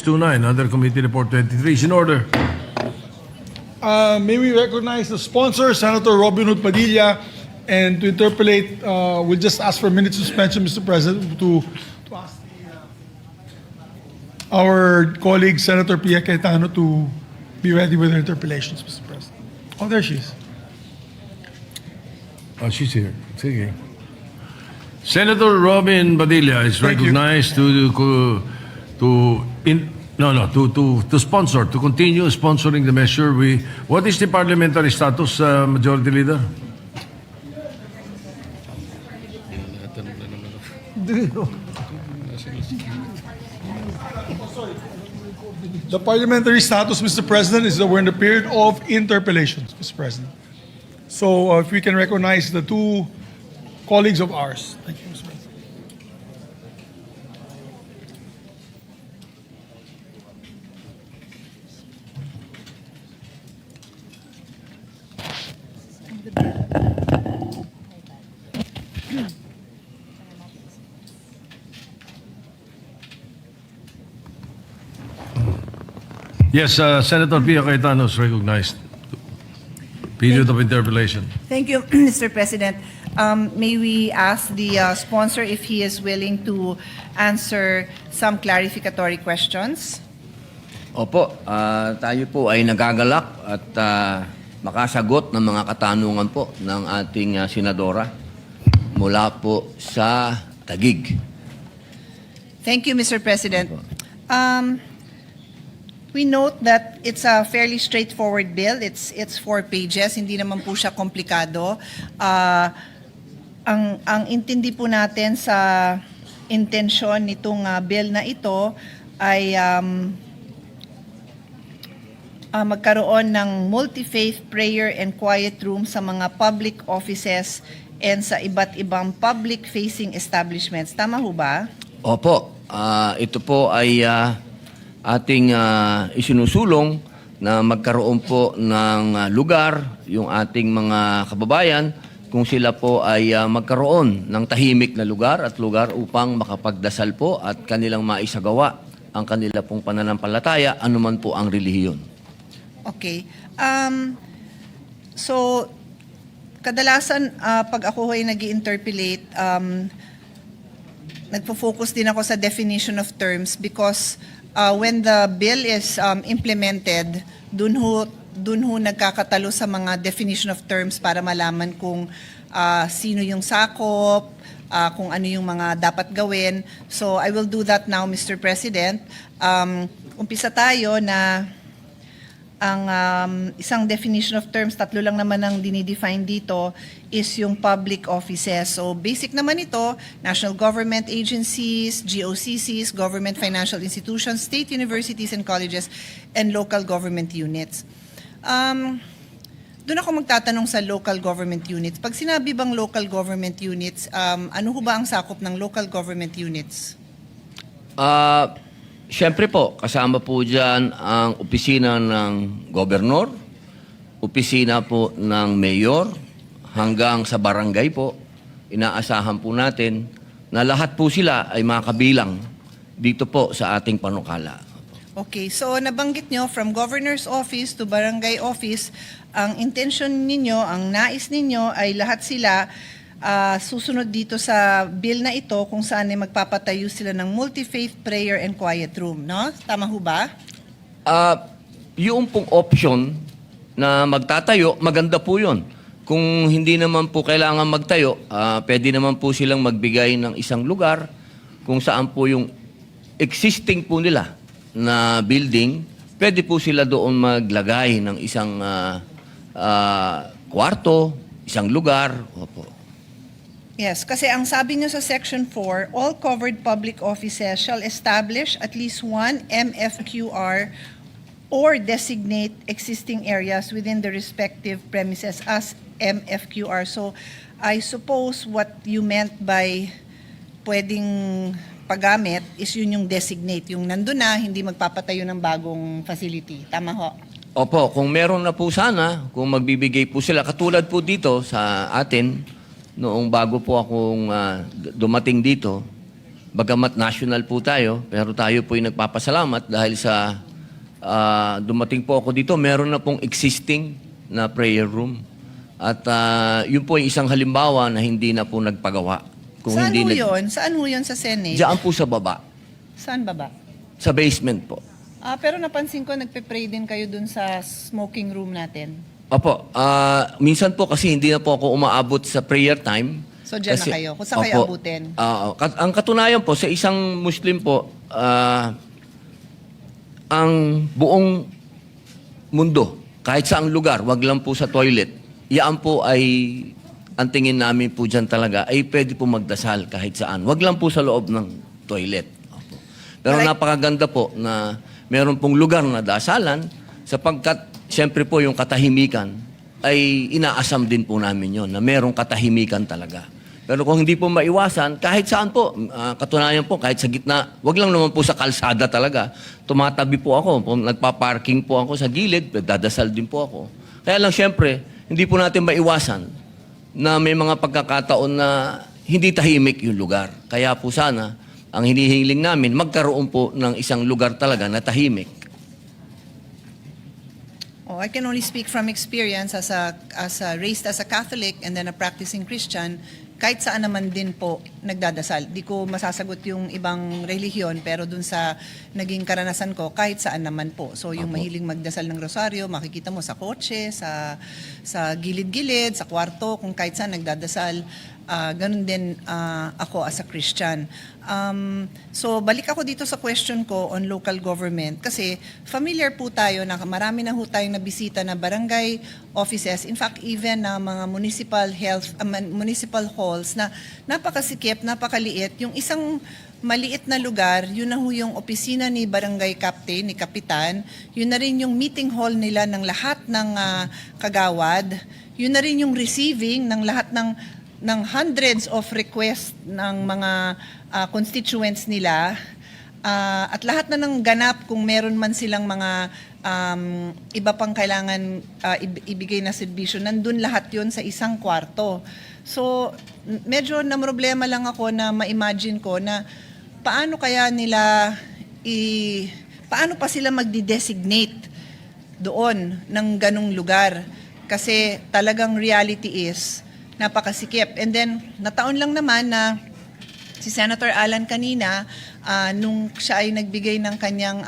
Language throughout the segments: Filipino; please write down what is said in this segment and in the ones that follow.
29, under Committee Report 23 is in order. May we recognize the sponsor, Senator Robin Hood Padilla, and to interpolate, we'll just ask for a minute suspension, Mr. President, to ask our colleague, Senator Pia Cayetano, to be ready with her interpolations, Mr. President. Oh, there she is. Oh, she's here. Sige. Senator Robin Padilla is Thank you. recognized to sponsor, to continue sponsoring the measure. What is the parliamentary status, Majority Leader? The parliamentary status, Mr. President, is that we're in the period of interpellations, Mr. President. So if we can recognize the two colleagues of ours. Thank you, Mr. President. Yes, Senator Pia Cayetano is recognized. Period of interpellation. Thank you, Mr. President. May we ask the sponsor if he is willing to answer some clarificatory questions? Opo, tayo po ay nagagalak at makasagot ng mga katanungan po ng ating senadora mula po sa Taguig. Thank you, Mr. President. We note that it's a fairly straightforward bill. It's 4 pages. Hindi naman po siya komplikado. Ang intindi po natin sa intensyon nitong bill na ito ay magkaroon ng multi-faith prayer and quiet room sa mga public offices and sa iba't ibang public-facing establishments. Tama ho ba? Opo, ito po ay ating isinusulong na magkaroon po ng lugar yung ating mga kababayan kung sila po ay magkaroon ng tahimik na lugar at lugar upang makapagdasal po at kanilang maisagawa ang kanila pong pananampalataya anuman po ang relihiyon. Okay. So, kadalasan pag ako ay nag-interpolate, nagpo-focus din ako sa definition of terms because when the bill is implemented, dun ho nagkakatalo sa mga definition of terms para malaman kung sino yung sakop, kung ano yung mga dapat gawin. So I will do that now, Mr. President. Umpisa tayo na ang isang definition of terms, tatlo lang naman ang dinidefine dito, is yung public offices. So basic naman ito, national government agencies, GOCCs, government financial institutions, state universities and colleges, and local government units. Doon ako magtatanong sa local government units. Pag sinabi bang local government units, ano ho ba ang sakop ng local government units? Siyempre po, kasama po dyan ang opisina ng gobernador, opisina po ng mayor, hanggang sa barangay po. Inaasahan po natin na lahat po sila ay makabilang dito po sa ating panukala. Okay, so nabanggit nyo from governor's office to barangay office, ang intention ninyo, ang nais ninyo ay lahat sila susunod dito sa bill na ito kung saan ay magpapatayo sila ng multi-faith prayer and quiet room, no? Tama ho ba? Yung pong option na magtatayo, maganda po yun. Kung hindi naman po kailangan magtayo, pwede naman po silang magbigay ng isang lugar kung saan po yung existing po nila na building, pwede po sila doon maglagay ng isang kwarto, isang lugar. Opo. Yes, kasi ang sabi nyo sa Section 4, all covered public offices shall establish at least one MFQR or designate existing areas within the respective premises as MFQR. So, I suppose what you meant by pwedeng paggamit is yun yung designate, yung nandun na, hindi magpapatayo ng bagong facility. Tama ho? Opo, kung meron na po sana, kung magbibigay po sila, katulad po dito sa atin, noong bago po akong dumating dito, bagamat national po tayo, pero tayo po ay nagpapasalamat dahil sa dumating po ako dito, meron na pong existing na prayer room. At yun po ay isang halimbawa na hindi na po nagpagawa. Saan hindi ho yun? Saan ho yun sa Senate? Diyan po sa baba, Saan baba? sa basement po. Pero napansin ko, nagpe-pray din kayo dun sa smoking room natin. Opo, minsan po kasi hindi na po ako umaabot sa prayer time. So, dyan na kayo. Kung saan kayo abutin? Ang katunayan po, sa isang Muslim po, ang buong mundo, kahit saang lugar, wag lang po sa toilet, yan po ay, ang tingin namin po dyan talaga, ay pwede po magdasal kahit saan. Wag lang po sa loob ng toilet. Opo. Pero Right. napakaganda po na meron pong lugar na dasalan, sapagkat, siyempre po yung katahimikan, ay inaasam din po namin yon na merong katahimikan talaga. Pero kung hindi po maiwasan, kahit saan po, katunayan po, kahit sa gitna, wag lang naman po sa kalsada talaga. Tumatabi po ako, nagpa-parking po ako sa gilid, dadasal din po ako. Kaya lang siyempre, hindi po natin maiwasan na may mga pagkakataon na hindi tahimik yung lugar. Kaya po sana, ang hinihiling namin, magkaroon po ng isang lugar talaga na tahimik. I can only speak from experience as raised as a Catholic and then a practicing Christian. Kahit saan naman din po nagdadasal. Di ko masasagot yung ibang relihiyon, pero dun sa naging karanasan ko, kahit saan naman po. So yung mahiling magdasal ng rosaryo, makikita mo sa kotse, sa gilid-gilid, sa kwarto, kung kahit saan nagdadasal. Ganun din ako as a Christian. So balik ako dito sa question ko on local government kasi familiar po tayo na marami na ho tayong nabisita na barangay offices, in fact even na mga municipal halls na napakasikip, napakaliit. Yung isang maliit na lugar, yun na ho yung opisina ni barangay captain, ni kapitan, yun na rin yung meeting hall nila ng lahat ng kagawad, yun na rin yung receiving ng lahat ng hundreds of requests ng mga constituents nila at lahat na ng ganap kung meron man silang mga iba pang kailangan ibigay na serbisyo, nandun lahat yon sa isang kwarto. So, medyo na problema lang ako na ma-imagine ko na paano kaya nila paano pa sila magdi-designate doon ng ganong lugar. Kasi talagang reality is napakasikip. And then, nataon lang naman na si Senator Alan kanina, nung siya ay nagbigay ng kanyang,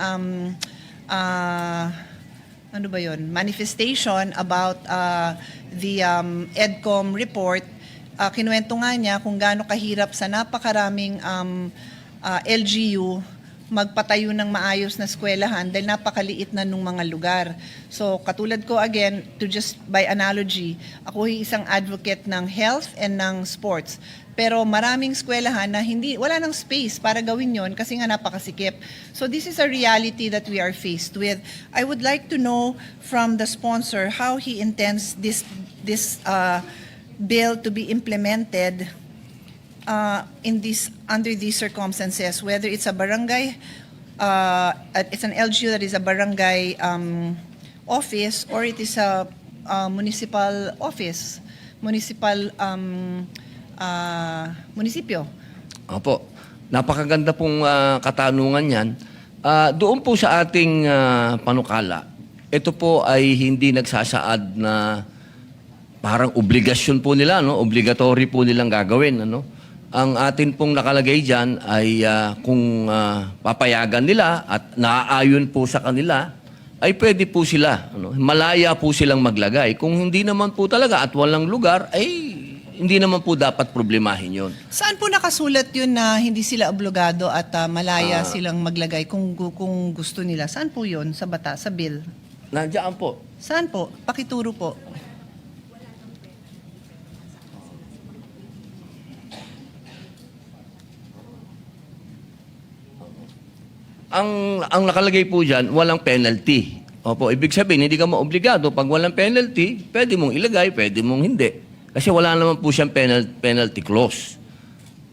ano ba yun, manifestation about the EDCOM report, kinuwento nga niya kung gaano kahirap sa napakaraming LGU magpatayo ng maayos na eskwelahan dahil napakaliit na nung mga lugar. So katulad ko again, to just by analogy, ako ay isang advocate ng health and ng sports. Pero maraming eskwelahan na wala nang space para gawin yon kasi nga napakasikip. So this is a reality that we are faced with. I would like to know from the sponsor how he intends this bill to be implemented under these circumstances, whether it's a barangay, it's an LGU that is a barangay office, or it is a municipal office, munisipyo. Opo. Napakaganda pong katanungan yan. Doon po sa ating panukala, ito po ay hindi nagsasaad na parang obligasyon po nila, no? Obligatory po nilang gagawin, ano? Ang atin pong nakalagay dyan ay kung papayagan nila at naaayon po sa kanila, ay pwede po sila, ano? Malaya po silang maglagay. Kung hindi naman po talaga at walang lugar, ay hindi naman po dapat problemahin yon. Saan po nakasulat yun na hindi sila obligado at malaya silang maglagay kung gusto nila? Saan po yun sa sa bill? Nandiyan po. Saan po? Pakituro po. Ang nakalagay po dyan, walang penalty. Opo, ibig sabihin, hindi ka maobligado. Pag walang penalty, pwede mong ilagay, pwede mong hindi. Kasi wala naman po siyang penalty clause.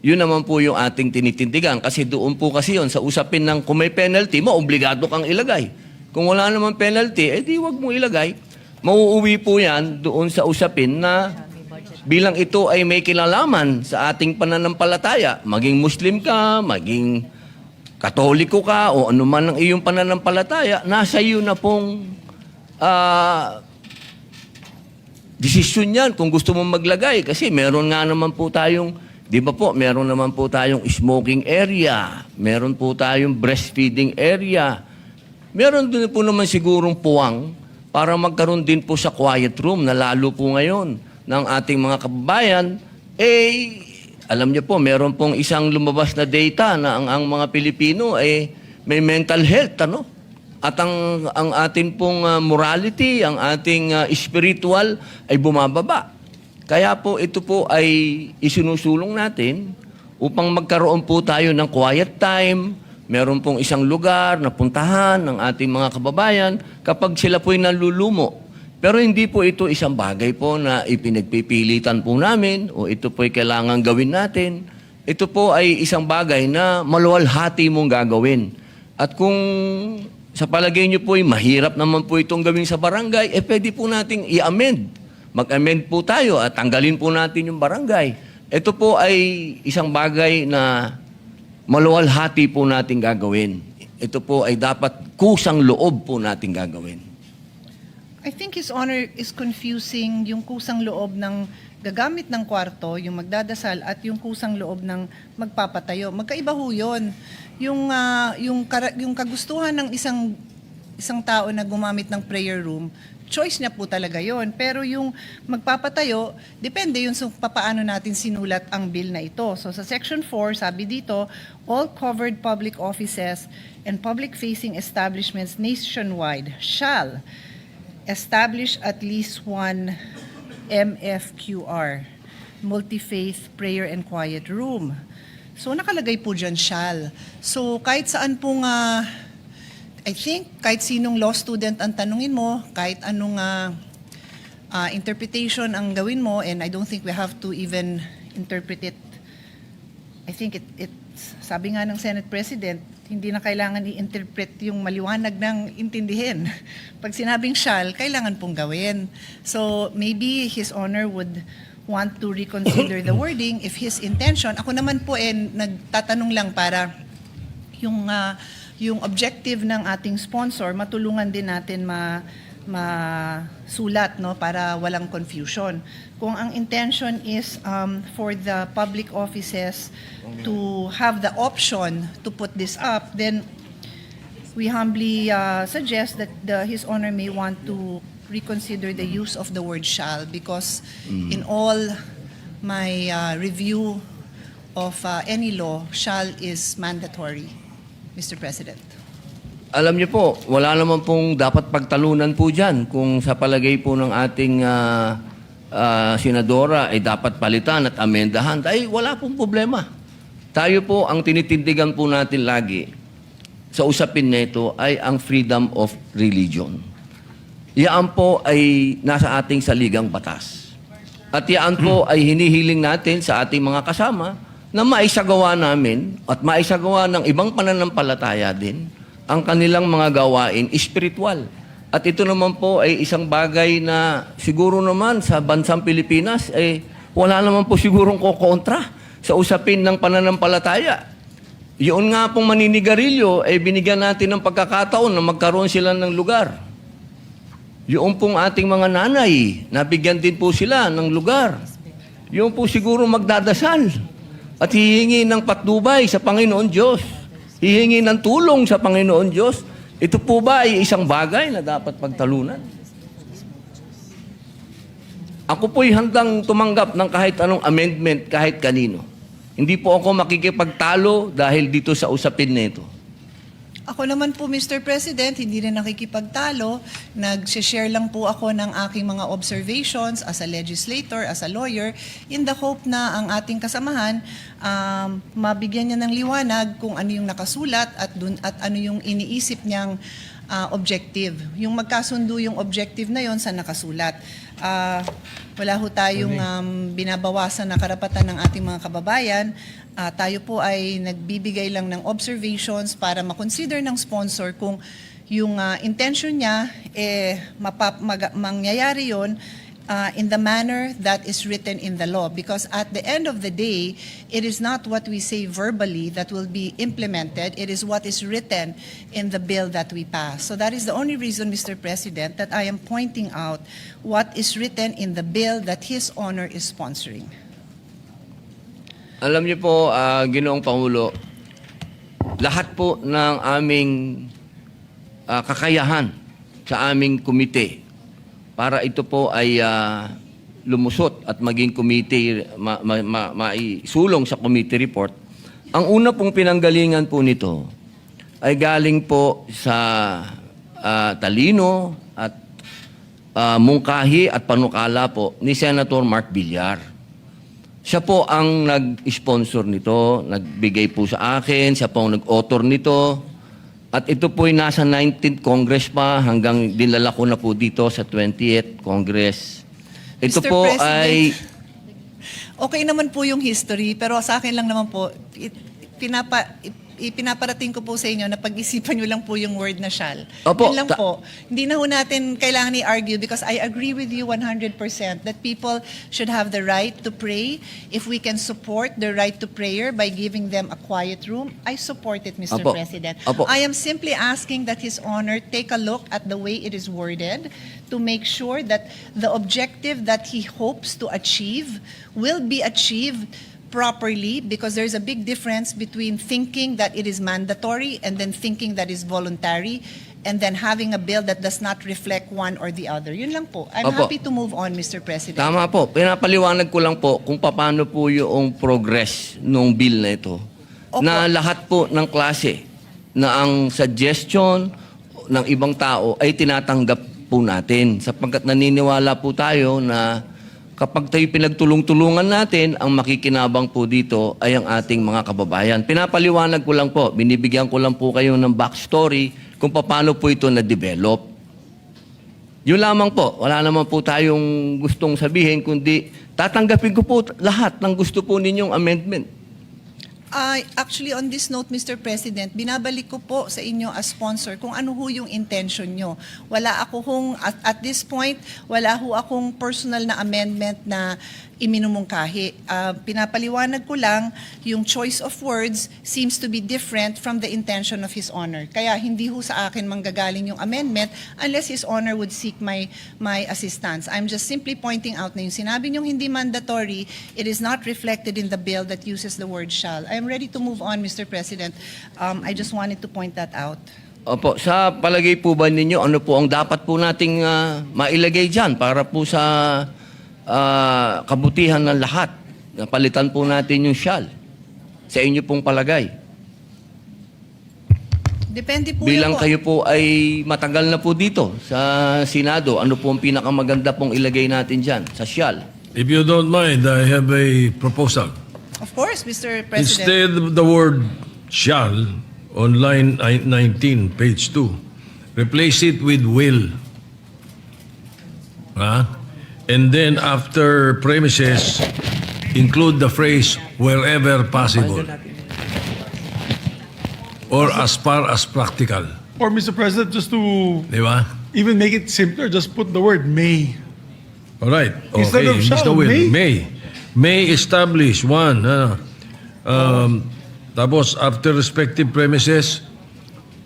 Yun naman po yung ating tinitindigan. Kasi doon po kasi yun, sa usapin ng kung may penalty, maobligado kang ilagay. Kung wala naman penalty, di wag mong ilagay. Mauuwi po yan doon sa usapin na bilang ito ay may kinalaman sa ating pananampalataya, maging Muslim ka, maging Katoliko ka, o anuman ang iyong pananampalataya, nasa iyo na pong desisyon yan kung gusto mo maglagay. Kasi meron nga naman po tayong, di ba po, meron naman po tayong smoking area, meron po tayong breastfeeding area, meron din po naman sigurong puwang para magkaroon din po sa quiet room na lalo po ngayon ng ating mga kababayan, alam niyo po, meron pong isang lumabas na data na ang mga Pilipino may mental health, ano? At ang ating pong morality, ang ating spiritual ay bumababa. Kaya po ito po ay isinusulong natin upang magkaroon po tayo ng quiet time. Meron pong isang lugar na puntahan ng ating mga kababayan kapag sila po'y nalulumo. Pero hindi po ito isang bagay po na ipinagpipilitan po namin o ito po'y kailangan gawin natin. Ito po ay isang bagay na maluwalhati mong gagawin. At kung sa palagay niyo po ay mahirap naman po itong gawin sa barangay, pwede po nating i-amend. Mag-amend po tayo at tanggalin po natin yung barangay. Ito po ay isang bagay na maluwalhati po natin gagawin. Ito po ay dapat kusang loob po natin gagawin. I think His Honor is confusing yung kusang loob ng gagamit ng kwarto, yung magdadasal, at yung kusang loob ng magpapatayo. Magkaiba ho yun. Yung kagustuhan ng isang tao na gumamit ng prayer room, choice niya po talaga yon. Pero yung magpapatayo, depende yun sa papaano natin sinulat ang bill na ito. So sa Section 4, sabi dito, all covered public offices and public-facing establishments nationwide shall establish at least one MFQR, multi-faith prayer and quiet room. So nakalagay po dyan shall. So kahit saan pong I think kahit sinong law student ang tanungin mo, kahit anong interpretation ang gawin mo, and I don't think we have to even interpret it. I think sabi nga ng Senate President, hindi na kailangan i-interpret yung maliwanag ng intindihin. Pag sinabing shall, kailangan pong gawin. So maybe His Honor would want to reconsider the wording if his intention, ako naman po nagtatanong lang para yung objective ng ating sponsor, matulungan din natin masulat, no, para walang confusion. Kung ang intention is for the public offices to have the option to put this up, then we humbly suggest that His Honor may want to reconsider the use of the word shall, because in all my review of any law, shall is mandatory. Mr. President. Alam niyo po, wala naman pong dapat pagtalunan po dyan kung sa palagay po ng ating senadora ay dapat palitan at amendahan. Ay wala pong problema. Tayo po, ang tinitindigan po natin lagi sa usapin nito ay ang freedom of religion. Iyan po ay nasa ating saligang batas. At iyan po ay hinihiling natin sa ating mga kasama na maisagawa namin at maisagawa ng ibang pananampalataya din ang kanilang mga gawain espiritual. At ito naman po ay isang bagay na siguro naman sa bansang Pilipinas ay wala naman po sigurong kokontra sa usapin ng pananampalataya. Yun nga pong maninigarilyo ay binigyan natin ng pagkakataon na magkaroon sila ng lugar. Yung pong ating mga nanay, nabigyan din po sila ng lugar. Yung po siguro magdadasal at hihingi ng patnubay sa Panginoon Diyos. Hihingi ng tulong sa Panginoon Diyos. Ito po ba ay isang bagay na dapat pagtalunan? Ako po'y handang tumanggap ng kahit anong amendment, kahit kanino. Hindi po ako makikipagtalo dahil dito sa usapin nito. Ako naman po, Mr. President, hindi rin nakikipagtalo. Nag-share lang po ako ng aking mga observations as a legislator, as a lawyer, in the hope na ang ating kasamahan, mabigyan niya ng liwanag kung ano yung nakasulat at ano yung iniisip niyang objective. Yung magkasundo yung objective na yon sa nakasulat. Wala ho tayong binabawasan na karapatan ng ating mga kababayan. Tayo po ay nagbibigay lang ng observations para makonsider ng sponsor kung yung intention niya mangyayari yon in the manner that is written in the law. Because at the end of the day, it is not what we say verbally that will be implemented, it is what is written in the bill that we pass. So that is the only reason, Mr. President, that I am pointing out what is written in the bill that His Honor is sponsoring. Alam niyo po, Ginoong Pangulo, lahat po ng aming kakayahan sa aming komite para ito po ay lumusot at maging committee, maisulong sa committee report. Ang una pong pinanggalingan po nito ay galing po sa talino at mungkahi at panukala po ni Senator Mark Villar. Siya po ang nag-sponsor nito, nagbigay po sa akin, siya po ang nag-author nito. At ito po ay nasa 19th Congress pa hanggang dinala ko na po dito sa 20th Congress. Ito Mr. po President, ay... Okay naman po yung history, pero sa akin lang naman po, ipinaparating ko po sa inyo na pag-isipan nyo lang po yung word na shall. Opo, Yun lang po. Hindi na ho natin kailangan i-argue because I agree with you 100% that people should have the right to pray. If we can support the right to prayer by giving them a quiet room, I support it, Mr. Opo. President. Opo. I am simply asking that His Honor take a look at the way it is worded to make sure that the objective that he hopes to achieve will be achieved properly, because there's a big difference between thinking that it is mandatory and then thinking that is voluntary and then having a bill that does not reflect one or the other. Yun lang po. I'm Opo. happy to move on, Mr. President. Tama po. Pinapaliwanag ko lang po kung paano po yung progress ng bill na ito. Opo. Na lahat po ng klase na ang suggestion ng ibang tao ay tinatanggap po natin sapagkat naniniwala po tayo na kapag tayo pinagtulong-tulungan natin, ang makikinabang po dito ay ang ating mga kababayan. Pinapaliwanag ko lang po, binibigyan ko lang po kayo ng backstory kung paano po ito na-develop. Yun lamang po, wala naman po tayong gustong sabihin, kundi tatanggapin ko po lahat ng gusto po ninyong amendment. Actually, on this note, Mr. President, binabalik ko po sa inyo as sponsor kung ano ho yung intention nyo. Wala ako at this point, wala ho akong personal na amendment na iminumungkahi. Pinapaliwanag ko lang, yung choice of words seems to be different from the intention of His Honor. Kaya hindi ho sa akin manggagaling yung amendment unless His Honor would seek my assistance. I'm just simply pointing out na yung sinabi niyong hindi mandatory, it is not reflected in the bill that uses the word shall. I'm ready to move on, Mr. President. I just wanted to point that out. Opo, sa palagay po ba ninyo, ano po ang dapat po nating mailagay dyan para po sa kabutihan ng lahat? Napalitan po natin yung shall. Sa inyo pong palagay. Depende po Bilang yun po. kayo po ay matagal na po dito sa Senado, ano po ang pinakamaganda pong ilagay natin dyan sa shall? If you don't mind, I have a proposal. Of course, Mr. President. Instead of the word shall on line 19, page 2, replace it with will. And then after premises, include the phrase wherever possible or as far as practical. Or, Mr. President, just to Di ba? even make it simpler, just put the word may. All right. Instead Okay. of shall, Mr. Will, may. May establish one. Tapos after respective premises,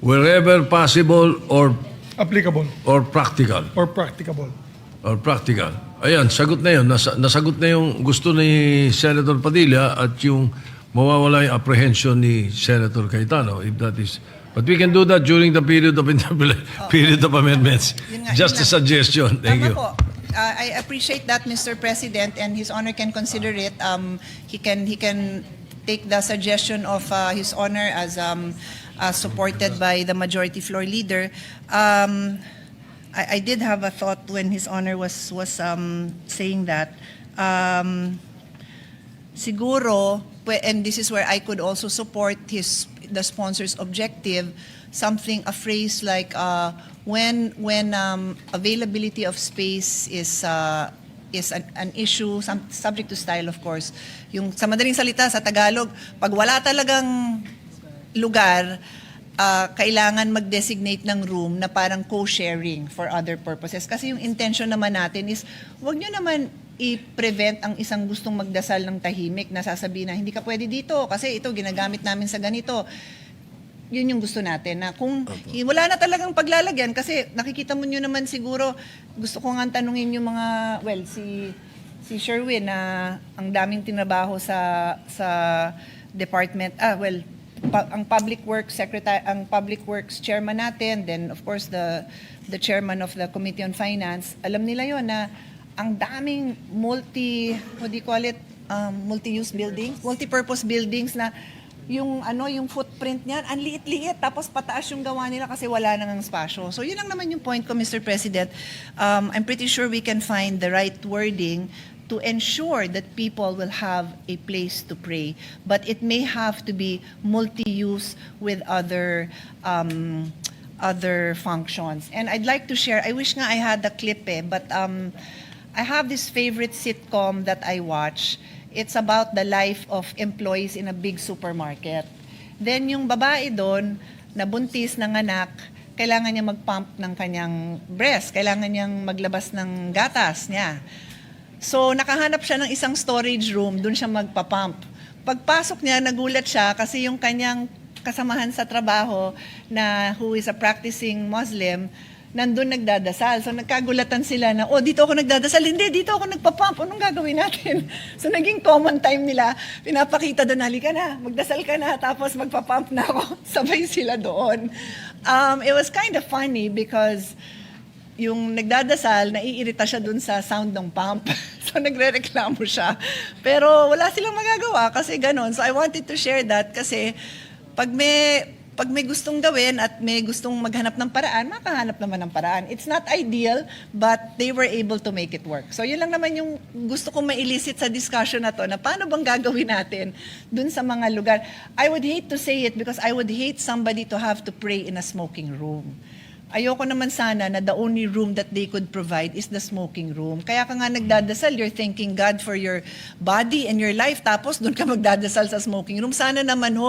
wherever possible or Applicable practical. or practicable. Or practical. Ayan, sagot na yun. Nasagot na yung gusto ni Senator Padilla at yung mawawala yung apprehension ni Senator Cayetano. If that is, but we can do that during the period of period of amendments. Yun nga, Just yun a lang. suggestion. Thank Tama you. po. I appreciate that, Mr. President, and His Honor can consider it. He can take the suggestion of His Honor as supported by the majority floor leader. I did have a thought when His Honor was saying that. Siguro, and this is where I could also support the sponsor's objective, a phrase like when availability of space is an issue, subject to style, of course. Yung sa madaling salita sa Tagalog, pag wala talagang lugar, kailangan mag-designate ng room na parang co-sharing for other purposes. Kasi yung intention naman natin is, wag nyo naman i-prevent ang isang gustong magdasal ng tahimik na sasabihin na hindi ka pwede dito kasi ito ginagamit namin sa ganito. Yun yung gusto natin na kung wala na talagang paglalagyan kasi nakikita mo nyo naman siguro, gusto ko nga tanungin yung mga, well, si Sherwin na ang daming tinabaho sa department, ang Public Works Secretary, ang Public Works Chairman natin, then of course the Chairman of the Committee on Finance, alam nila yon na ang daming multi-use buildings, multi-purpose buildings na yung footprint niyan, ang liit-liit, tapos pataas yung gawa nila kasi wala nang espasyo. So yun lang naman yung point ko, Mr. President. I'm pretty sure we can find the right wording to ensure that people will have a place to pray. But it may have to be multi-use with other functions. And I'd like to share, I wish nga I had the clip but I have this favorite sitcom that I watch. It's about the life of employees in a big supermarket. Then yung babae doon, na buntis ng anak, kailangan niya mag-pump ng kanyang breast, kailangan niyang maglabas ng gatas niya. So, nakahanap siya ng isang storage room, dun siya magpapump. Pagpasok niya, nagulat siya kasi yung kanyang kasamahan sa trabaho na who is a practicing Muslim, nandun nagdadasal. So, nagkagulatan sila na, dito ako nagdadasal. Hindi, dito ako nagpapump. Anong gagawin natin? So, naging common time nila. Pinapakita doon, halika na, magdasal ka na, tapos magpapump na ako. Sabay sila doon. It was kind of funny because yung nagdadasal, naiirita siya dun sa sound ng pump. So, nagre-reklamo siya. Pero wala silang magagawa kasi ganon. So, I wanted to share that kasi pag may gustong gawin at may gustong maghanap ng paraan, makahanap naman ng paraan. It's not ideal, but they were able to make it work. So, yun lang naman yung gusto kong ma-elicit sa discussion na to, na paano bang gagawin natin dun sa mga lugar. I would hate to say it because I would hate somebody to have to pray in a smoking room. Ayoko naman sana na the only room that they could provide is the smoking room. Kaya ka nga nagdadasal, you're thanking God for your body and your life, tapos doon ka magdadasal sa smoking room. Sana naman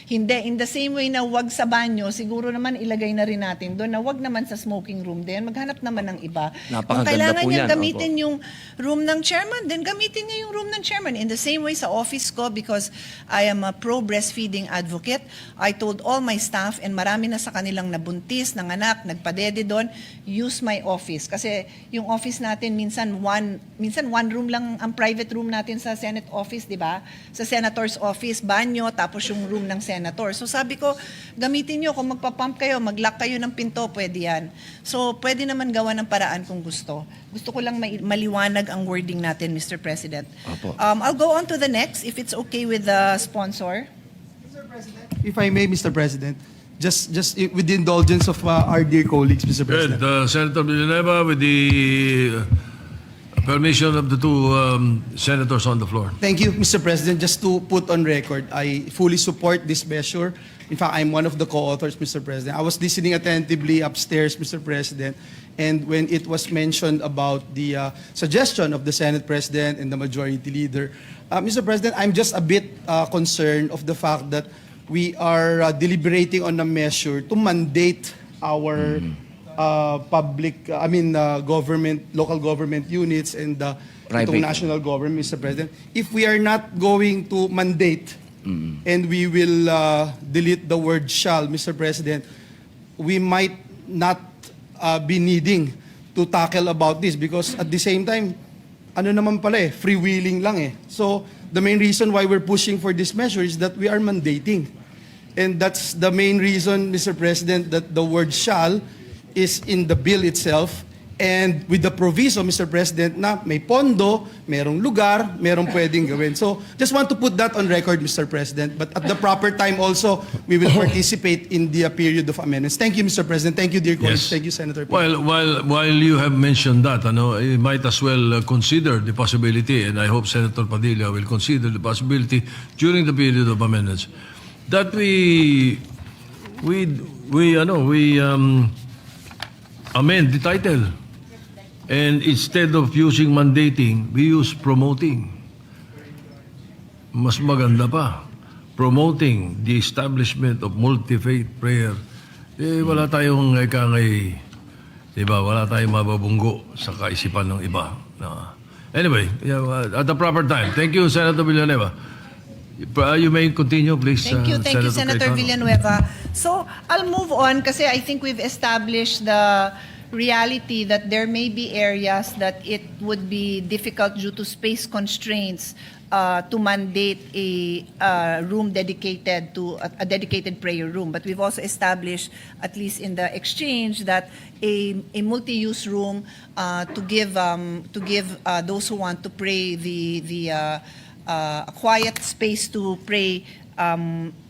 hindi. In the same way na wag sa banyo, siguro naman ilagay na rin natin doon na wag naman sa smoking room din. Maghanap naman ng iba. Kung kailangan niya gamitin yung room ng chairman, then gamitin niya yung room ng chairman. In the same way sa office ko, because I am a pro-breastfeeding advocate, I told all my staff, and marami na sa kanilang nabuntis, nanganak, nagpadede doon, use my office. Kasi yung office natin, minsan one room lang ang private room natin sa Senate office, di ba? Sa Senator's office, banyo, tapos yung room ng Senator. So sabi ko, gamitin nyo, kung magpapump kayo, mag-lock kayo ng pinto, pwede yan. So pwede naman gawa ng paraan kung gusto. Gusto ko lang maliwanag ang wording natin, Mr. President. I'll go on to the next, if it's okay with the sponsor. If I may, Mr. President, just with the indulgence of our dear colleagues, Mr. Good. President. Senator Villanueva with the permission of the two senators on the floor. Thank you, Mr. President. Just to put on record, I fully support this measure. In fact, I'm one of the co-authors, Mr. President. I was listening attentively upstairs, Mr. President, and when it was mentioned about the suggestion of the Senate President and the Majority Leader, Mr. President, I'm just a bit concerned of the fact that we are deliberating on a measure to mandate our government, local government units and the Private. national government, Mr. President. If we are not going to mandate and we will delete the word shall, Mr. President, we might not be needing to tackle about this because at the same time, ano naman pala freewheeling lang eh. So the main reason why we're pushing for this measure is that we are mandating. And that's the main reason, Mr. President, that the word shall is in the bill itself and with the proviso, Mr. President, na may pondo, merong lugar, merong pwedeng gawin. So, just want to put that on record, Mr. President. But at the proper time also, we will participate in the period of amendments. Thank you, Mr. President. Thank you, dear colleagues. Yes. Thank you, Senator Pino. While you have mentioned that, you might as well consider the possibility, and I hope Senator Padilla will consider the possibility during the period of amendments, that we amend the title. And instead of using mandating, we use promoting. Mas maganda pa. promoting the establishment of multi-faith prayer, wala tayong wala tayong mababunggo sa kaisipan ng iba. No. Anyway, at the proper time. Thank you, Senator Villanueva. You may continue, please. Thank you, Senator Cayetano. Villanueva. So, I'll move on kasi I think we've established the reality that there may be areas that it would be difficult due to space constraints to mandate a room dedicated to a dedicated prayer room. But we've also established, at least in the exchange, that a multi-use room to give those who want to pray a quiet space to pray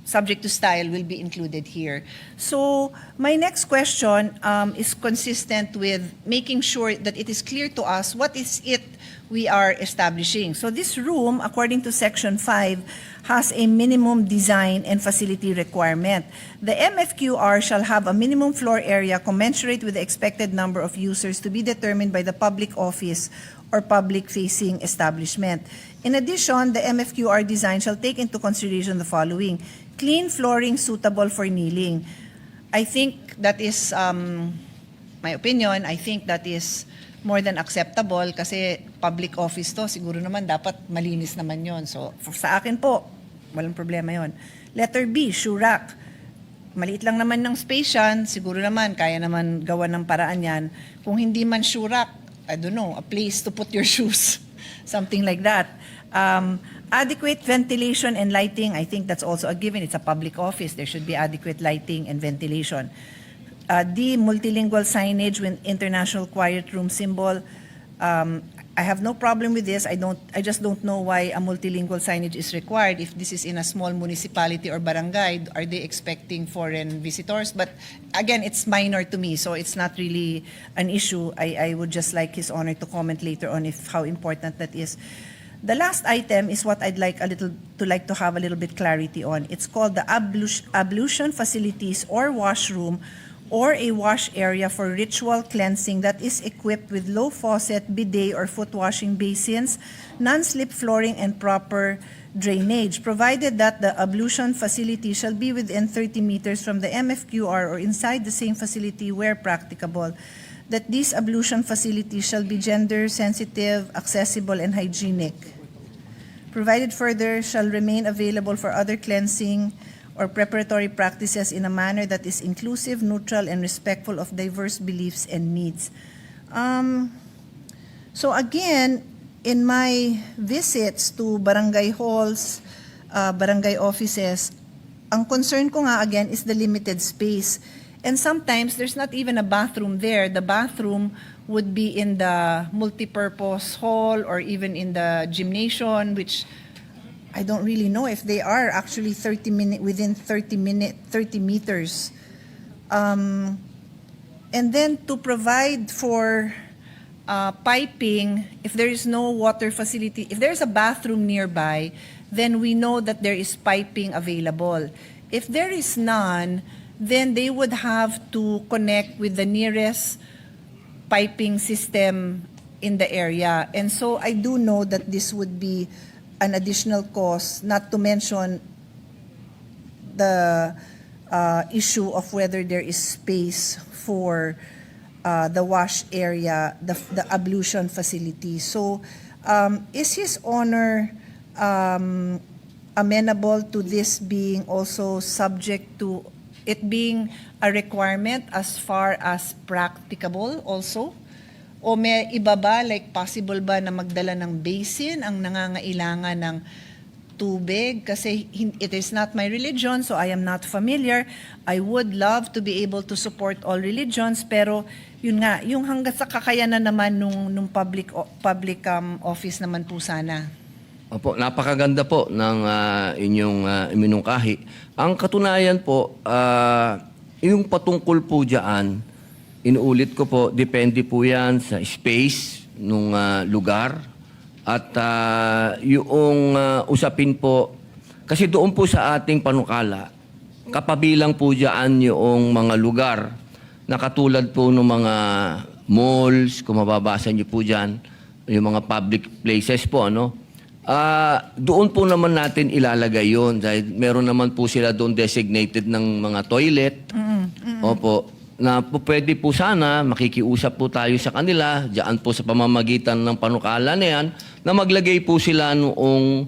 subject to style will be included here. So my next question is consistent with making sure that it is clear to us what is it we are establishing. So this room, according to Section 5, has a minimum design and facility requirement. The MFQR shall have a minimum floor area commensurate with the expected number of users to be determined by the public office or public-facing establishment. In addition, the MFQR design shall take into consideration the following: clean flooring suitable for kneeling. I think that is, my opinion, I think that is more than acceptable kasi public office to, siguro naman dapat malinis naman yon. So, sa akin po, walang problema yon. Letter B, shoe rack. Maliit lang naman ng space yan, siguro naman, kaya naman gawa ng paraan yan. Kung hindi man shoe rack, I don't know, a place to put your shoes, something like that. Adequate ventilation and lighting, I think that's also a given. It's a public office. There should be adequate lighting and ventilation. D, multilingual signage with international quiet room symbol. I have no problem with this. I just don't know why a multilingual signage is required. If this is in a small municipality or barangay, are they expecting foreign visitors? But again, it's minor to me, so it's not really an issue. I would just like His Honor to comment later on how important that is. The last item is what I'd like to have a little bit clarity on. It's called the ablution facilities or washroom, or a wash area for ritual cleansing that is equipped with low faucet, bidet, or foot washing basins, non-slip flooring, and proper drainage, provided that the ablution facility shall be within 30 meters from the MFQR or inside the same facility where practicable, that these ablution facilities shall be gender-sensitive, accessible, and hygienic, provided further shall remain available for other cleansing or preparatory practices in a manner that is inclusive, neutral, and respectful of diverse beliefs and needs. So again, in my visits to barangay halls, barangay offices, ang concern ko nga again is the limited space. And sometimes there's not even a bathroom there. The bathroom would be in the multipurpose hall or even in the gymnasium, which I don't really know if they are actually within 30 meters. And then to provide for piping, if there is no water facility, if there's a bathroom nearby, then we know that there is piping available. If there is none, then they would have to connect with the nearest piping system in the area. And so I do know that this would be an additional cost, not to mention the issue of whether there is space for the wash area, the ablution facility. So is His Honor amenable to this being also subject to it being a requirement as far as practicable also? O may iba ba, like possible ba na magdala ng basin ang nangangailangan ng tubig? Kasi it is not my religion, so I am not familiar. I would love to be able to support all religions, pero yun nga, yung hanggang sa kakayanan naman nung public office naman po sana. Opo, napakaganda po ng inyong iminungkahi. Ang katunayan po, yung patungkol po dyan, inuulit ko po, depende po yan sa space nung lugar at yung usapin po, kasi doon po sa ating panukala, kapabilang po dyan yung mga lugar na katulad po ng mga malls, kung mababasa niyo po dyan, yung mga public places po, ano, Doon po naman natin ilalagay yon dahil meron naman po sila doon designated ng mga toilet. Opo. Na po, pwede po sana, makikiusap po tayo sa kanila, diyan po sa pamamagitan ng panukala na yan, na maglagay po sila noong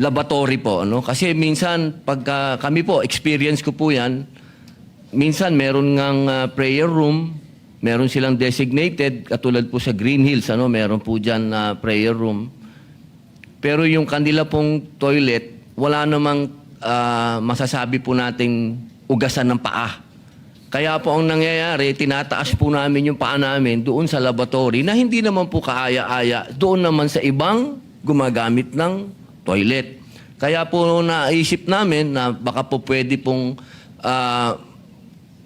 laboratory po. Ano? Kasi minsan, pagka kami po, experience ko po yan, minsan meron ngang prayer room, meron silang designated, katulad po sa Green Hills, ano, meron po dyan na prayer room. Pero yung kanila pong toilet, wala namang masasabi po nating ugasan ng paa. Kaya po ang nangyayari, tinataas po namin yung paa namin doon sa laboratory na hindi naman po kaaya-aya doon naman sa ibang gumagamit ng toilet. Kaya po naisip namin na baka po pwede pong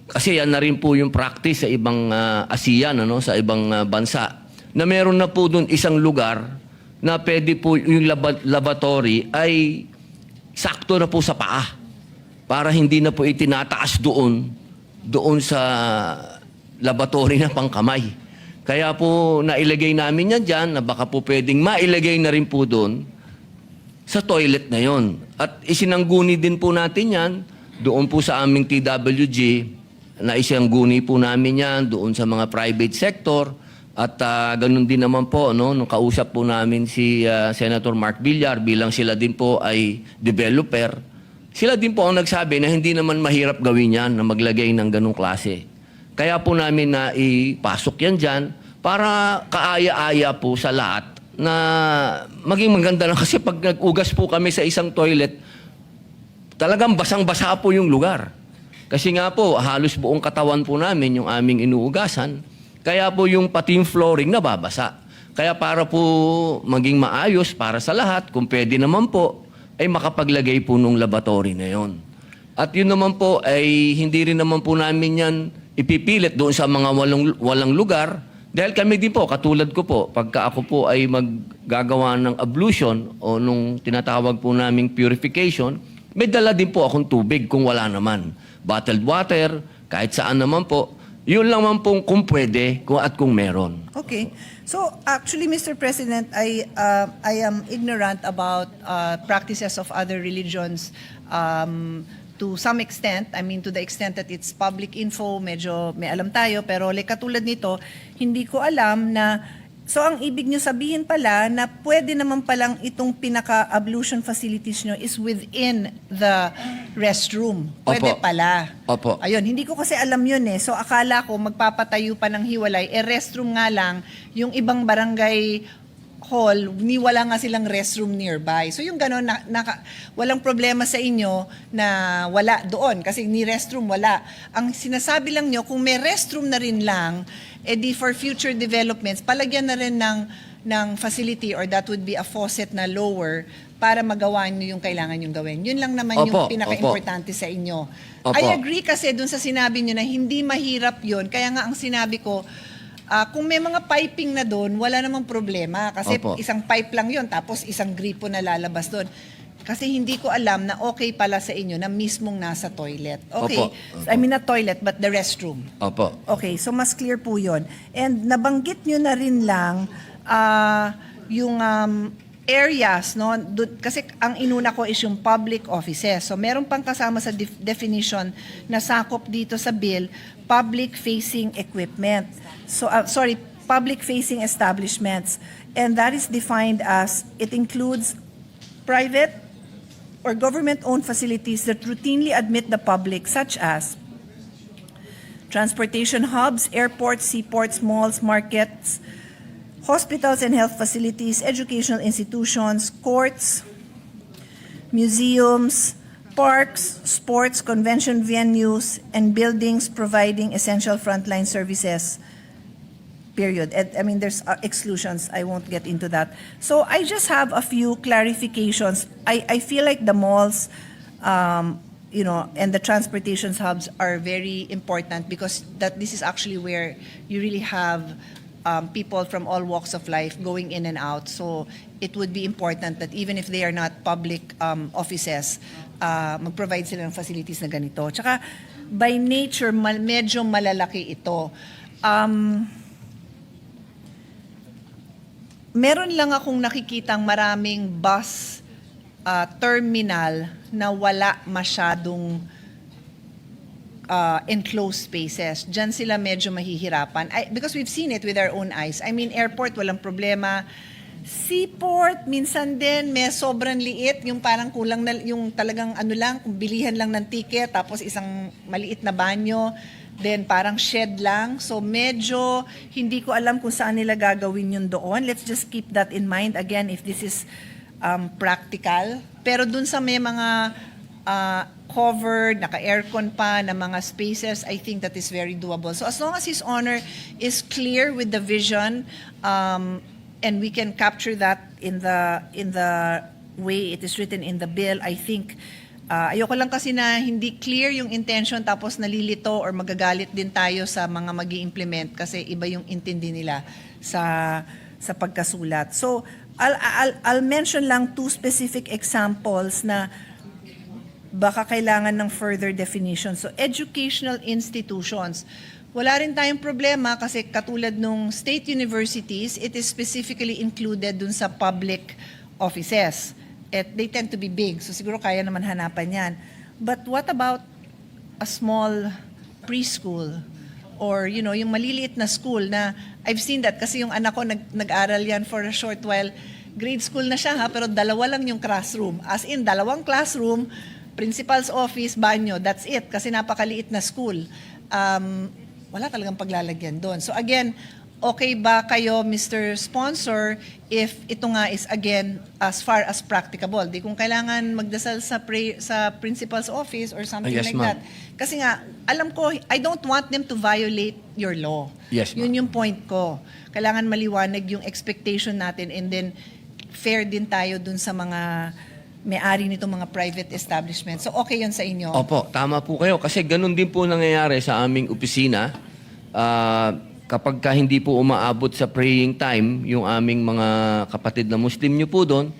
kasi yan na rin po yung practice sa ibang ASEAN, ano, sa ibang bansa, na meron na po doon isang lugar na pwede po yung laboratory ay sakto na po sa paa para hindi na po itinataas doon sa laboratory na pangkamay. Kaya po nailagay namin yan dyan na baka po pwedeng mailagay na rin po doon sa toilet na yon. At isinangguni din po natin yan doon po sa aming TWG, na isinangguni po namin yan doon sa mga private sector. At ganun din naman po, no, nung kausap po namin si Senator Mark Villar, bilang sila din po ay developer, sila din po ang nagsabi na hindi naman mahirap gawin yan na maglagay ng ganung klase. Kaya po namin na ipasok yan dyan para kaaya-aya po sa lahat na maging maganda lang. Kasi pag nag-ugas po kami sa isang toilet, talagang basang-basa po yung lugar. Kasi nga po, halos buong katawan po namin yung aming inuugasan. Kaya po yung pati yung flooring nababasa. Kaya para po maging maayos para sa lahat, kung pwede naman po, ay makapaglagay po nung laboratory na yon. At yun naman po ay hindi rin naman po namin yan ipipilit doon sa mga walang lugar. Dahil kami din po, katulad ko po, pagka ako po ay maggagawa ng ablution o nung tinatawag po naming purification, may dala din po akong tubig kung wala naman. Bottled water, kahit saan naman po. Yun lang man pong kung pwede at kung meron. Okay. So actually, Mr. President, I am ignorant about practices of other religions to some extent. I mean, to the extent that it's public info, medyo may alam tayo. Pero like katulad nito, hindi ko alam na. So ang ibig nyo sabihin pala na pwede naman palang itong pinaka-ablution facilities nyo is within the restroom. Pwede Opo. pala. Opo. Ayun, hindi ko kasi alam yun eh. So akala ko magpapatayo pa ng hiwalay, restroom nga lang, yung ibang barangay hall, wala nga silang restroom nearby. So yung gano'n, walang problema sa inyo na wala doon kasi ni restroom wala. Ang sinasabi lang nyo, kung may restroom na rin lang, edi for future developments, palagyan na rin ng facility or that would be a faucet na lower para magawa nyo yung kailangan yung gawin. Yun lang naman yung Opo, pinaka-importante sa inyo. Opo. I agree kasi dun sa sinabi nyo na hindi mahirap yun. Kaya nga ang sinabi ko, kung may mga piping na doon, wala namang problema. Kasi Opo. isang pipe lang yon tapos isang gripo na lalabas doon. Kasi hindi ko alam na okay pala sa inyo na mismong nasa toilet. Okay, Opo. I mean not toilet, but the restroom. Opo. Okay, so mas clear po yon. And nabanggit nyo na rin lang yung areas, no? Kasi ang inuna ko is yung public offices. So meron pang kasama sa definition na sakop dito sa bill, public-facing equipment. So, public-facing establishments. And that is defined as, it includes private or government-owned facilities that routinely admit the public, such as transportation hubs, airports, seaports, malls, markets, hospitals and health facilities, educational institutions, courts, museums, parks, sports, convention venues, and buildings providing essential frontline services. Period. I mean, there's exclusions. I won't get into that. So I just have a few clarifications. I feel like the malls, and the transportation hubs are very important because this is actually where you really have people from all walks of life going in and out. So it would be important that even if they are not public offices, mag-provide sila ng facilities na ganito. Tsaka, by nature, medyo malalaki ito. meron lang akong nakikitang maraming bus terminal na wala masyadong enclosed spaces. Diyan sila medyo mahihirapan. Because we've seen it with our own eyes. I mean, airport, walang problema. Seaport, minsan din may sobrang liit, yung parang kulang na, yung talagang ano lang, kung bilihan lang ng ticket, tapos isang maliit na banyo, then parang shed lang. So medyo hindi ko alam kung saan nila gagawin yun doon. Let's just keep that in mind again if this is practical. Pero dun sa may mga covered, naka-aircon pa na mga spaces, I think that is very doable. So as long as His Honor is clear with the vision, and we can capture that in the way it is written in the bill, I think, ayoko lang kasi na hindi clear yung intention tapos nalilito or magagalit din tayo sa mga magi-implement kasi iba yung intindi nila sa pagkasulat. So, I'll mention lang 2 specific examples na baka kailangan ng further definition. So, educational institutions. Wala rin tayong problema kasi katulad nung state universities, it is specifically included dun sa public offices. They tend to be big, so siguro kaya naman hanapan yan. But what about a small preschool? Or, you know, yung maliliit na school na, I've seen that kasi yung anak ko nag-aral yan for a short while. Grade school na siya pero 2 lang yung classroom. As in, 2 classroom, principal's office, banyo, that's it. Kasi napakaliit na school. Wala talagang paglalagyan doon. So again, okay ba kayo, Mr. Sponsor, if ito nga is again as far as practicable? Di kung kailangan magdasal sa principal's office or something Yes, like ma'am. that. Kasi nga, alam ko, I don't want them to violate your law. Yes, ma'am. Yun yung point ko. Kailangan maliwanag yung expectation natin and then fair din tayo dun sa mga may-ari nitong mga private establishments. So okay yun sa inyo? Opo, tama po kayo. Kasi ganun din po nangyayari sa aming opisina. Kapag ka hindi po umaabot sa praying time, yung aming mga kapatid na Muslim nyo po doon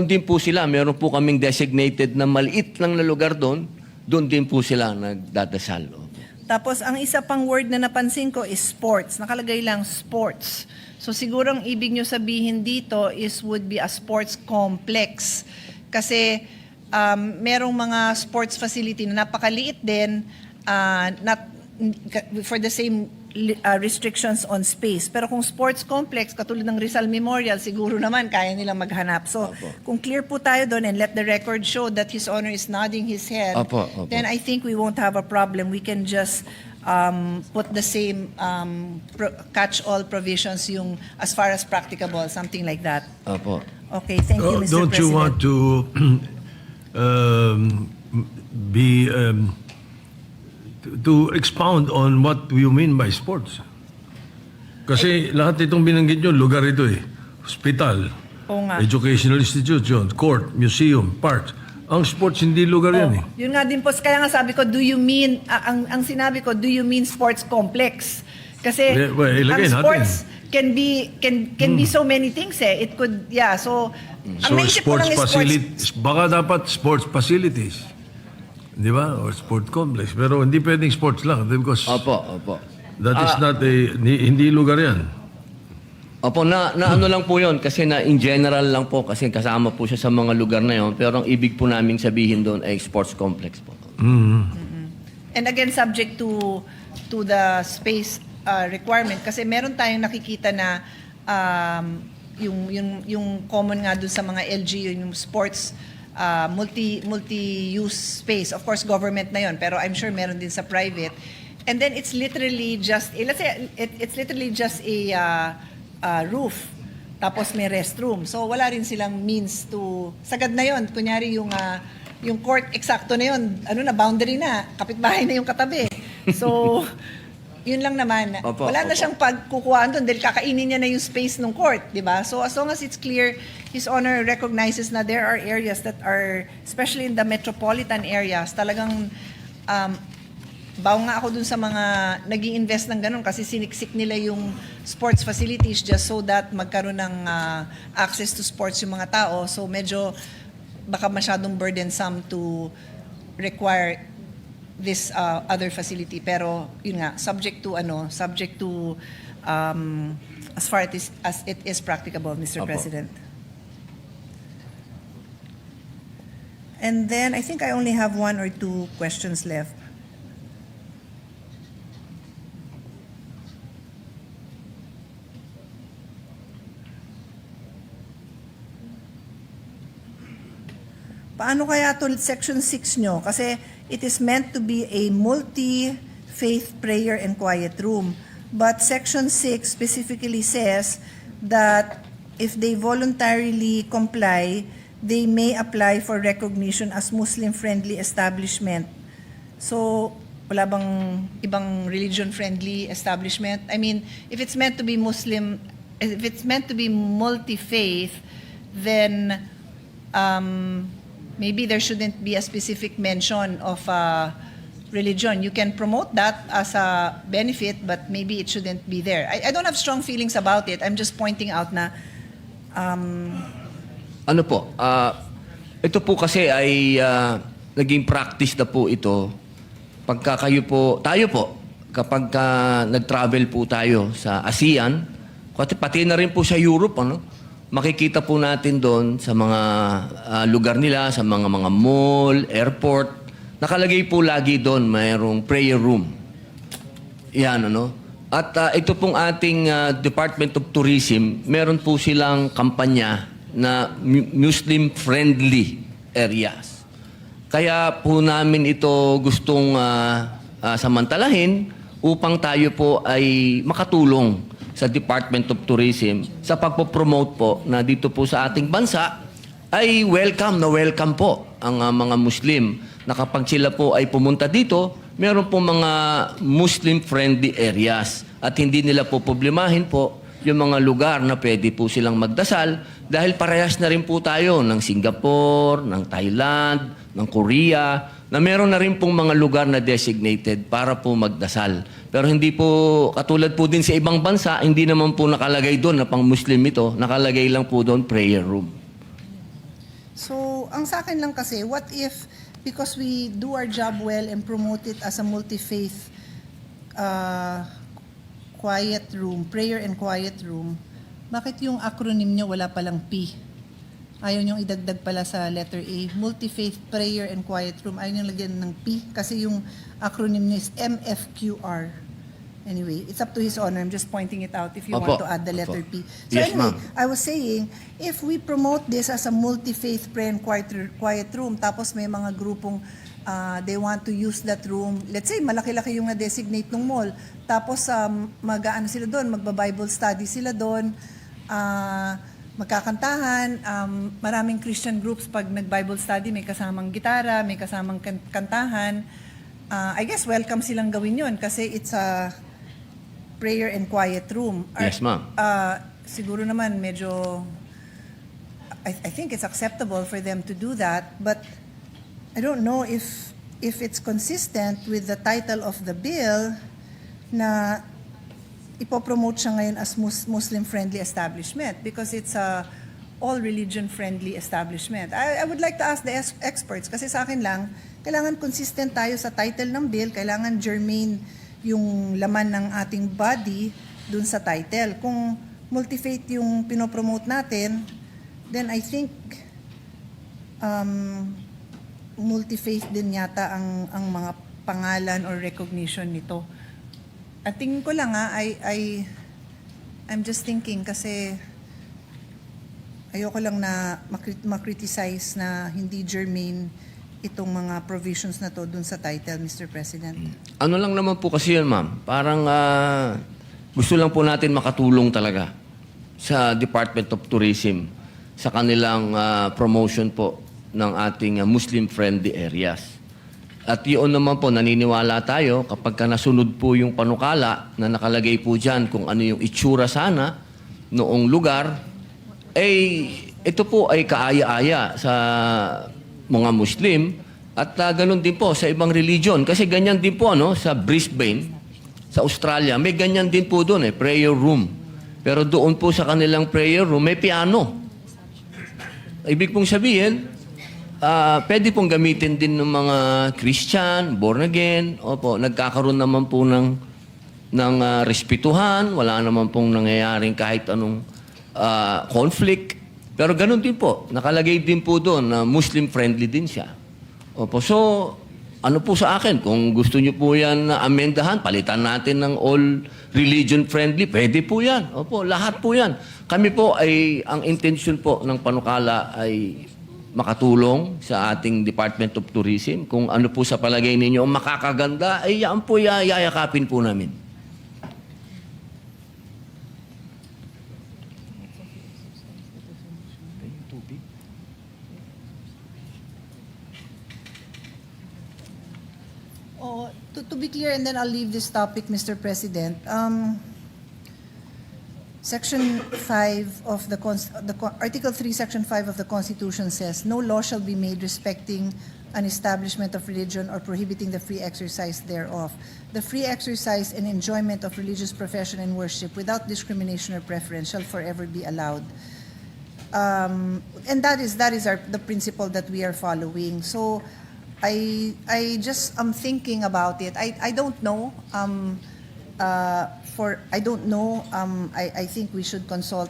din po sila. Meron po kaming designated na maliit lang na lugar doon din po sila nagdadasal. Opo. Tapos ang isa pang word na napansin ko is sports. Nakalagay lang sports. So siguro ang ibig nyo sabihin dito would be a sports complex. Kasi merong mga sports facility na napakaliit din, not for the same restrictions on space. Pero kung sports complex, katulad ng Rizal Memorial, siguro naman kaya nilang maghanap. So kung clear po tayo doon and let the record show that His Honor is nodding his head, Opo. then I think we won't have a problem. We can just put the same catch-all provisions yung as far as practicable, something like that. Opo. Okay, thank you, Mr. Don't President. you want to to expound on what you mean by sports? Kasi lahat itong binanggit nyo, lugar ito eh. Hospital, Oo nga. educational institution, court, museum, park. Ang sports hindi lugar yan eh. Yun nga din po, kaya nga sabi ko, do you mean, ang sinabi ko, do you mean sports complex? Kasi Well, ang ilagay natin. sports can be so many things eh. It could, so, ang So naisip ko sports lang is facilities, baka dapat sports facilities. Di ba? Or sport complex. Pero hindi pwedeng sports lang because Opo. that is not a, hindi lugar yan. Opo, na ano lang po yun, kasi na in general lang po, kasi kasama po siya sa mga lugar na yun, pero ang ibig po namin sabihin doon ay sports complex po. And again, subject to the space requirement kasi meron tayong nakikita na yung common nga dun sa mga LGU, yung sports multi-use space. Of course, government na yon, pero I'm sure meron din sa private. And then it's literally just, let's say, it's literally just a roof. Tapos may restroom. So wala rin silang means to, sagad na yon. Kunyari yung court, eksakto na yon. Boundary na. Kapitbahay na yung katabi. So, yun lang naman. Wala na siyang pagkukuhaan doon dahil kakainin niya na yung space ng court, di ba? So as long as it's clear, His Honor recognizes na there are areas that are, especially in the metropolitan areas, talagang baw nga ako dun sa mga nag-i-invest ng ganun kasi siniksik nila yung sports facilities just so that magkaroon ng access to sports yung mga tao. So medyo baka masyadong burdensome to require this other facility. Pero yun nga, subject to as far as it is practicable, Mr. Opo. President. And then I think I only have one or two questions left. Paano kaya to Section 6 nyo? Kasi it is meant to be a multi-faith prayer and quiet room. But Section 6 specifically says that if they voluntarily comply, they may apply for recognition as Muslim-friendly establishment. So, wala bang ibang religion-friendly establishment? I mean, if it's meant to be Muslim, if it's meant to be multi-faith, then maybe there shouldn't be a specific mention of religion. You can promote that as a benefit, but maybe it shouldn't be there. I don't have strong feelings about it. I'm just pointing out na Ano po, ito po kasi ay naging practice na po ito. Pagka tayo po, kapag nag-travel po tayo sa ASEAN, pati na rin po sa Europe, makikita po natin doon sa mga lugar nila, sa mga mall, airport, nakalagay po lagi doon, mayroong prayer room. Yan, At ito pong ating Department of Tourism, meron po silang kampanya na Muslim-friendly areas. Kaya po namin ito gustong samantalahin upang tayo po ay makatulong sa Department of Tourism sa pagpopromote po na dito po sa ating bansa ay welcome po ang mga Muslim na kapag sila po ay pumunta dito, meron po mga Muslim-friendly areas at hindi nila po problemahin po yung mga lugar na pwede po silang magdasal dahil parehas na rin po tayo ng Singapore, ng Thailand, ng Korea, na meron na rin pong mga lugar na designated para po magdasal. Pero hindi po, katulad po din sa ibang bansa, hindi naman po nakalagay doon na pang Muslim ito, nakalagay lang po doon prayer room. So, ang sa akin lang kasi, what if, because we do our job well and promote it as a multi-faith quiet room, prayer and quiet room, bakit yung acronym nyo wala palang P? Ayaw nyo idagdag pala sa letter A, multi-faith prayer and quiet room. Ayaw nyo lagyan ng P kasi yung acronym nyo is MFQR. Anyway, it's up to his honor. I'm just pointing it out if you want Opo. to add the letter Opo. P. So Yes, anyway, ma'am. I was saying, if we promote this as a multi-faith prayer and quiet room, tapos may mga grupong they want to use that room, let's say malaki-laki yung na-designate ng mall, tapos mag-aano sila doon, magba-Bible study sila doon, magkakantahan, maraming Christian groups pag nag-Bible study may kasamang gitara, may kasamang kantahan. I guess welcome silang gawin yun kasi it's a prayer and quiet room. Yes, ma'am. Siguro naman medyo I think it's acceptable for them to do that, but I don't know if it's consistent with the title of the bill na ipopromote siya ngayon as Muslim-friendly establishment because it's a all-religion-friendly establishment. I would like to ask the experts kasi sa akin lang, kailangan consistent tayo sa title ng bill, kailangan germane yung laman ng ating body dun sa title. Kung multi-faith yung pinopromote natin, then I think multi-faith din yata ang mga pangalan or recognition nito. At tingin ko lang I'm just thinking kasi ayoko lang na makriticize na hindi germane itong mga provisions na to dun sa title, Mr. President. Ano lang naman po kasi yun, ma'am. Parang gusto lang po natin makatulong talaga sa Department of Tourism sa kanilang promotion po ng ating Muslim-friendly areas. At yun naman po, naniniwala tayo kapag nasunod po yung panukala na nakalagay po dyan kung ano yung itsura sana noong lugar, ito po ay kaaya-aya sa mga Muslim at ganun din po sa ibang religion. Kasi ganyan din po sa Brisbane, sa Australia, may ganyan din po doon prayer room. Pero doon po sa kanilang prayer room, may piano. Ibig pong sabihin, pwede pong gamitin din ng mga Christian, born again. Opo, nagkakaroon naman po ng respetuhan. Wala naman pong nangyayaring kahit anong conflict. Pero ganun din po. Nakalagay din po doon na Muslim-friendly din siya. Opo, so ano po sa akin, kung gusto niyo po yan na amendahan, palitan natin ng all religion-friendly, pwede po yan. Opo, lahat po yan. Kami po ay, ang intention po ng panukala ay makatulong sa ating Department of Tourism. Kung ano po sa palagay ninyo ang makakaganda, ay yan po yayakapin po namin. Oh, to be clear, and then I'll leave this topic, Mr. President. Section 5 of Article 3, Section 5 of the Constitution says, no law shall be made respecting an establishment of religion or prohibiting the free exercise thereof. The free exercise and enjoyment of religious profession and worship without discrimination or preference shall forever be allowed. And that is the principle that we are following. So I just am thinking about it. I don't know. I think we should consult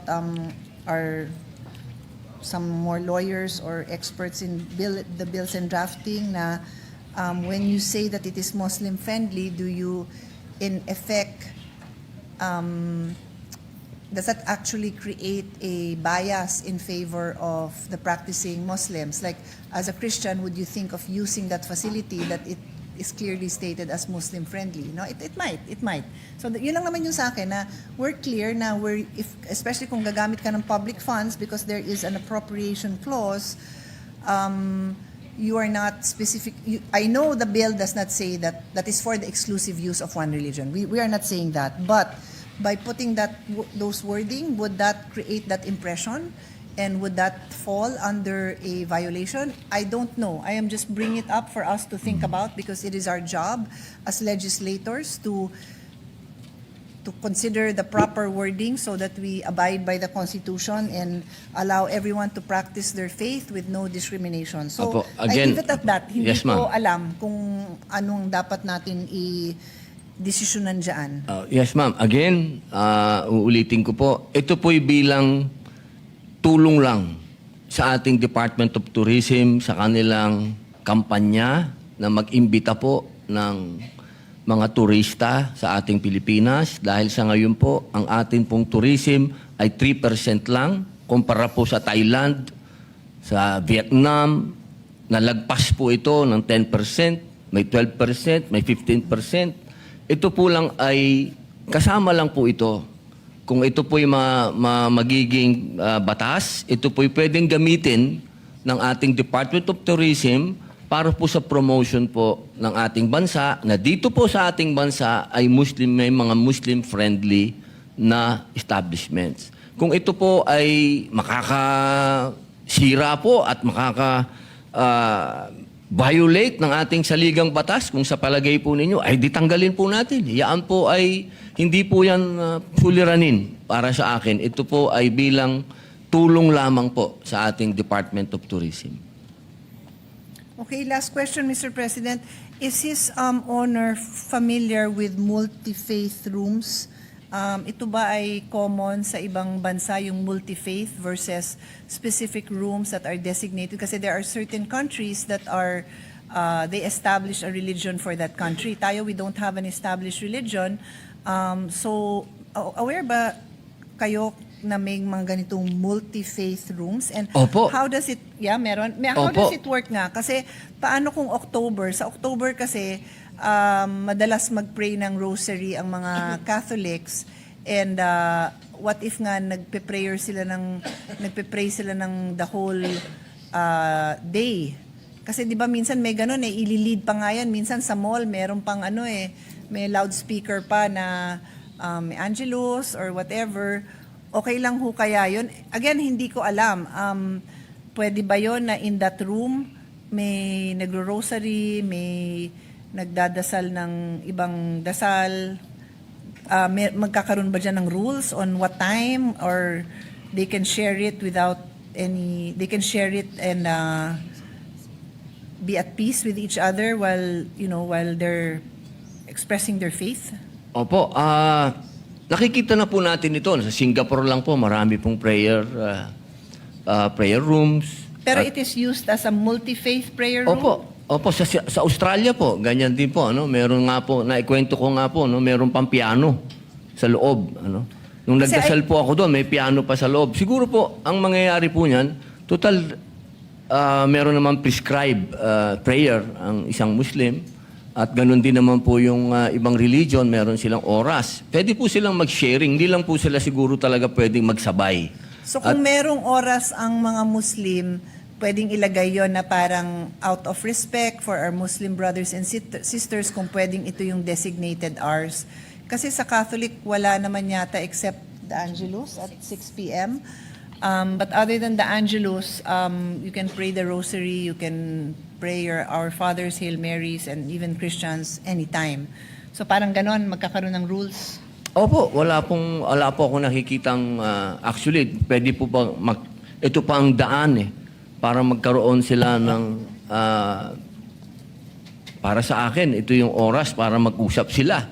some more lawyers or experts in the bills and drafting. Na when you say that it is Muslim friendly, do you in effect does that actually create a bias in favor of the practicing Muslims? Like, as a Christian, would you think of using that facility that it is clearly stated as Muslim-friendly? No, it might. So, yun lang naman yung sa akin, na we're clear na especially kung gagamit ka ng public funds because there is an appropriation clause, you are not specific. I know the bill does not say that is for the exclusive use of one religion. We are not saying that, but by putting those wording, would that create that impression? And would that fall under a violation? I don't know. I am just bringing it up for us to think about because it is our job as legislators to consider the proper wording so that we abide by the Constitution and allow everyone to practice their faith with no discrimination. So, Opo, again, I leave it at that. Hindi yes, ma'am. ko alam kung anong dapat natin desisyonan dyan. Yes, ma'am. Again, uulitin ko po, ito po'y bilang tulong lang sa ating Department of Tourism sa kanilang kampanya na mag-imbita po ng mga turista sa ating Pilipinas dahil sa ngayon po, ang ating pong tourism ay 3% lang kumpara po sa Thailand, sa Vietnam, nalagpas po ito ng 10%, may 12%, may 15%. Ito po lang ay, kasama lang po ito. Kung ito po'y magiging batas, ito po'y pwedeng gamitin ng ating Department of Tourism para po sa promotion po ng ating bansa, na dito po sa ating bansa ay may mga Muslim-friendly na establishments. Kung ito po ay makakasira po at violate ng ating saligang batas, kung sa palagay po ninyo, ay ditanggalin po natin. Yan po ay, hindi po yan suliranin para sa akin. Ito po ay bilang tulong lamang po sa ating Department of Tourism. Okay, last question, Mr. President. Is His Honor familiar with multi-faith rooms? Ito ba ay common sa ibang bansa, yung multi-faith versus specific rooms that are designated? Kasi there are certain countries that are, they establish a religion for that country. Tayo, we don't have an established religion. So, aware ba kayo na may mga ganitong multi-faith rooms? And Opo. how does it, meron? How Opo. does it work nga? Kasi paano kung October? Sa October kasi, madalas mag-pray ng rosary ang mga Catholics, and what if nga nagpe-pray sila ng the whole day? Kasi 'di ba minsan may ganun ililid pa nga yan, minsan sa mall meron pang may loudspeaker pa na may Angelus or whatever. Okay lang ho kaya yun? Again, hindi ko alam. Pwede ba yun na in that room may nagro-rosary, may nagdadasal ng ibang dasal? Magkakaroon ba dyan ng rules on what time, or they can share it without any, they can share it and be at peace with each other while, while they're expressing their faith? Opo, nakikita na po natin ito. Sa Singapore lang po, marami pong prayer rooms. Pero At- it is used as a multi-faith prayer room? Opo, sa Australia po, ganyan din po, ano, meron nga po, naikwento ko nga po, no, meron pang piano sa loob, ano. Nung Kasi nagdasal po ako doon, may piano pa sa loob. Siguro po, ang mangyayari po niyan, total, meron naman prescribed prayer ang isang Muslim, at ganun din naman po yung ibang religion, meron silang oras. Pwede po silang mag-sharing, hindi lang po sila siguro talaga pwedeng magsabay. So kung merong oras ang mga Muslim, pwedeng ilagay yon na parang out of respect for our Muslim brothers and sisters kung pwedeng ito yung designated hours. Kasi sa Catholic, wala naman yata except the Angelus at 6 p.m. But other than the Angelus, you can pray the Rosary, you can pray your Our Fathers, Hail Marys, and even Christians anytime. So parang ganon, magkakaroon ng rules. Opo, wala po ako nakikitang, actually, pwede po ba, ito pa ang daan para magkaroon sila ng, para sa akin, ito yung oras para mag-usap sila,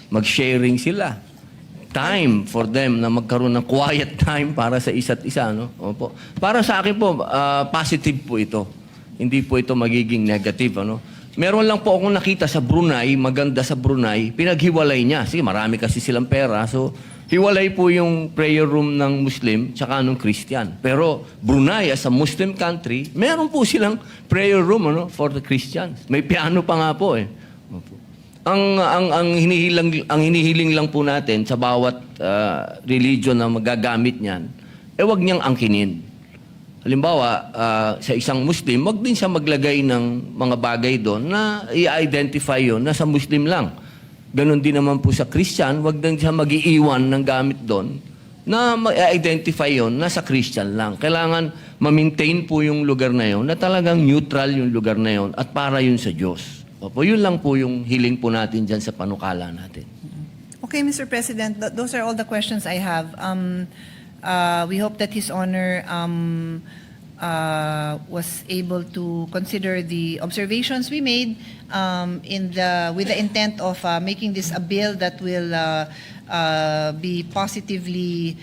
mag-sharing sila. Time for them na magkaroon ng quiet time para sa isa't isa, no? Opo. Para sa akin po, positive po ito. Hindi po ito magiging negative, ano? Meron lang po akong nakita sa Brunei, maganda sa Brunei, pinaghiwalay niya. Sige, marami kasi silang pera. So, hiwalay po yung prayer room ng Muslim tsaka ng Christian. Pero Brunei, as a Muslim country, meron po silang prayer room, ano, for the Christians. May piano pa nga po eh. Opo. Ang hinihiling lang po natin sa bawat religion na magagamit niyan, wag niyang angkinin. Halimbawa, sa isang Muslim, wag din siya maglagay ng mga bagay doon na i-identify yun na sa Muslim lang. Ganon din naman po sa Christian, wag din siya mag-iiwan ng gamit doon na ma-identify yun na sa Christian lang. Kailangan ma-maintain po yung lugar na yun na talagang neutral yung lugar na yun at para yun sa Diyos. Opo, yun lang po yung hiling po natin dyan sa panukala natin. Okay, Mr. President, those are all the questions I have. We hope that His Honor was able to consider the observations we made with the intent of making this a bill that will be positively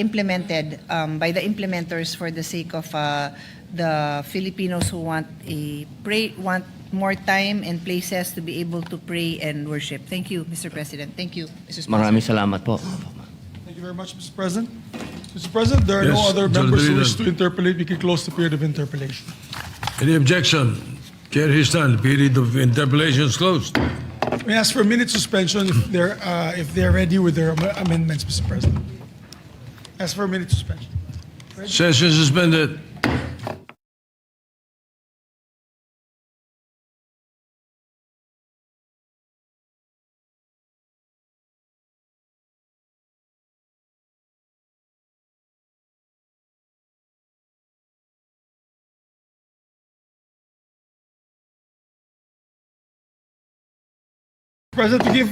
implemented by the implementers for the sake of the Filipinos who want more time and places to be able to pray and worship. Thank you, Mr. President. Thank you, Mr. Speaker. Maraming salamat po. Thank you very much, Mr. President. Mr. President, there are no Yes, other members who wish Senator to interpolate. We can close the period of interpolation. Any objection? Chair Histan, the period of interpolation is closed. May I ask for a minute suspension if they're ready with their amendments, Mr. President. Ask for a minute suspension. Session suspended. President, to give